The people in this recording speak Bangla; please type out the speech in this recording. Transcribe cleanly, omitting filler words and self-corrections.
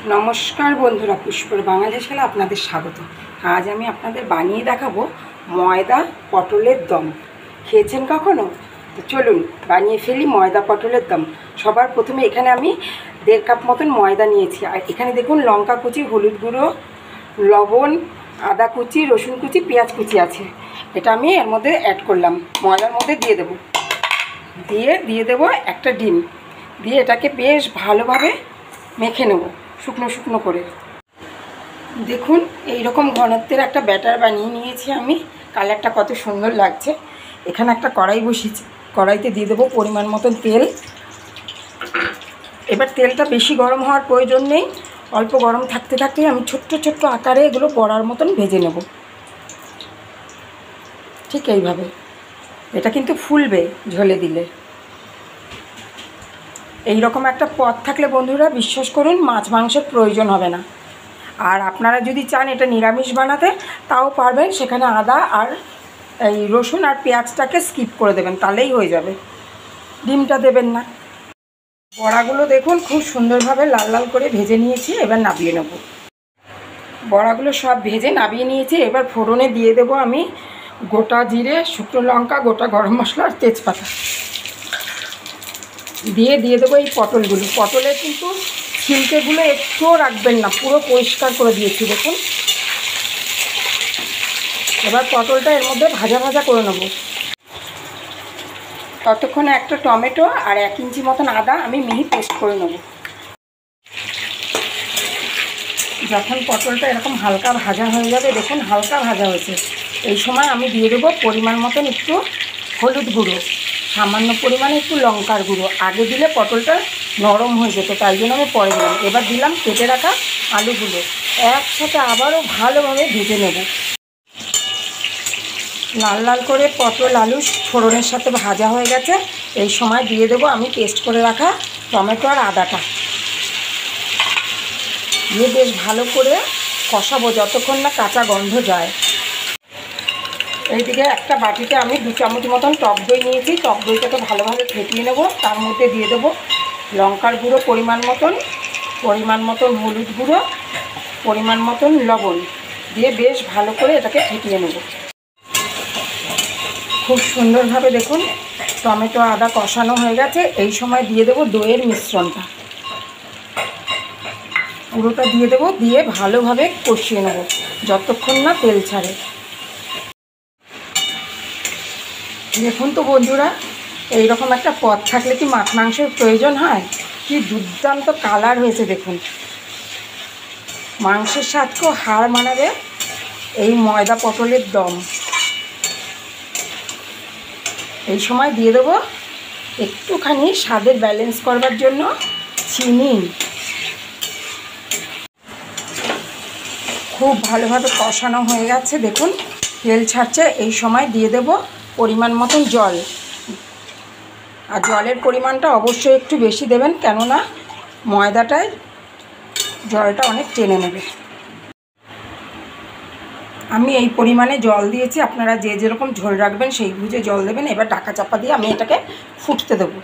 নমস্কার বন্ধুরা, পুষ্পর বাঙালি হেসেলে আপনাদের স্বাগত। আজ আমি আপনাদের বানিয়ে দেখাবো ময়দা পটলের দম। খেয়েছেন কখনো? তো চলুন বানিয়ে ফেলি ময়দা পটলের দম। সবার প্রথমে এখানে আমি 1.5 কাপ মতন ময়দা নিয়েছি। আর এখানে দেখুন লঙ্কা কুচি, হলুদ গুঁড়ো, লবণ, আদা কুচি, রসুন কুচি, পেঁয়াজ কুচি আছে। এটা আমি এর মধ্যে অ্যাড করলাম, ময়দার মধ্যে দিয়ে দেবো একটা ডিম। দিয়ে এটাকে বেশ ভালোভাবে মেখে নেব শুকনো শুকনো করে। দেখুন এই রকম ঘনত্বের একটা ব্যাটার বানিয়ে নিয়েছি আমি। কালারটা কত সুন্দর লাগছে। এখানে একটা কড়াই বসিয়েছি, কড়াইতে দিয়ে দেবো পরিমাণ মতন তেল। এবার তেলটা বেশি গরম হওয়ার প্রয়োজন নেই, অল্প গরম থাকতে থাকতেই আমি ছোট্ট ছোট্ট আকারে এগুলো বড়ার মতন ভেজে নেব। ঠিক এইভাবে। এটা কিন্তু ফুলবে ঝোলে দিলে। এই রকম একটা পদ থাকলে বন্ধুরা বিশ্বাস করুন মাছ মাংসের প্রয়োজন হবে না। আর আপনারা যদি চান এটা নিরামিষ বানাতে তাও পারবেন, সেখানে আদা আর এই রসুন আর পেঁয়াজটাকে স্কিপ করে দেবেন, তাহলেই হয়ে যাবে। ডিমটা দেবেন না। বড়াগুলো দেখুন খুব সুন্দরভাবে লাল লাল করে ভেজে নিয়েছি। এবার নামিয়ে নেব। বড়াগুলো সব ভেজে নামিয়ে নিয়েছি। এবার ফোড়নে দিয়ে দেবো আমি গোটা জিরে, শুকনো লঙ্কা, গোটা গরম মশলা আর তেজপাতা। দিয়ে দেবো এই পটলগুলো। পটলের কিন্তু ছিলকেগুলো একটুও রাখবেন না, পুরো পরিষ্কার করে দিয়েছি দেখুন। এবার পটলটা এর মধ্যে ভাজা ভাজা করে নেব। ততক্ষণে একটা টমেটো আর 1 ইঞ্চি মতন আদা আমি মিহি পেস্ট করে নেব। যখন পটলটা এরকম হালকা ভাজা হয়ে যাবে, দেখুন হালকা ভাজা হয়েছে, এই সময় আমি দিয়ে দেবো পরিমাণ মতন একটু হলুদ গুঁড়ো, সামান্য পরিমাণে একটু লঙ্কার গুঁড়ো। আগে দিলে পটলটা নরম হয়ে যেত, তাই জন্য আমি পরে দিলাম। এবার দিলাম কেটে রাখা আলুগুলো। একসাথে আবারও ভালোভাবে ভেজে নেব। লাল লাল করে পটল আলু ফোড়নের সাথে ভাজা হয়ে গেছে। এই সময় দিয়ে দেবো আমি পেস্ট করে রাখা টমেটো আর আদাটা। দিয়ে বেশ ভালো করে কষাবো যতক্ষণ না কাঁচা গন্ধ যায়। এইদিকে একটা বাটিতে আমি 2 চামচ মতন টক দই নিয়েছি। টক দইটাকে ভালোভাবে ফেটিয়ে নেব। তার মধ্যে দিয়ে দেবো লঙ্কার গুঁড়ো পরিমাণ মতন হলুদ গুঁড়ো, পরিমাণ মতন লবণ দিয়ে বেশ ভালো করে এটাকে ফেটিয়ে নেব। খুব সুন্দরভাবে দেখুন টমেটো আদা কষানো হয়ে গেছে। এই সময় দিয়ে দেবো দইয়ের মিশ্রণটা, পুরোটা দিয়ে দেবো। দিয়ে ভালোভাবে কষিয়ে নেব যতক্ষণ না তেল ছাড়ে। দেখুন তো বন্ধুরা, এই রকম একটা পদ থাকলে কি মাছ মাংসের প্রয়োজন হয়? কি দুর্দান্ত কালার হয়েছে দেখুন। মাংসের স্বাদকেও হার মানাবে এই ময়দা পটলের দম। এই সময় দিয়ে দেবো একটুখানি স্বাদের ব্যালেন্স করবার জন্য চিনি। খুব ভালোভাবে কষানো হয়ে গেছে, দেখুন তেল ছাড়ছে। এই সময় দিয়ে দেব পরিমাণ মতন জল। আর জলের পরিমাণটা অবশ্যই একটু বেশি দেবেন, কেননা ময়দাটায় জলটা অনেক টেনে নেবে। আমি এই পরিমাণে জল দিয়েছি, আপনারা যে যেরকম ঝোল রাখবেন সেই বুঝে জল দেবেন। এবার ঢাকা চাপা দিয়ে আমি এটাকে ফুটতে দেবো।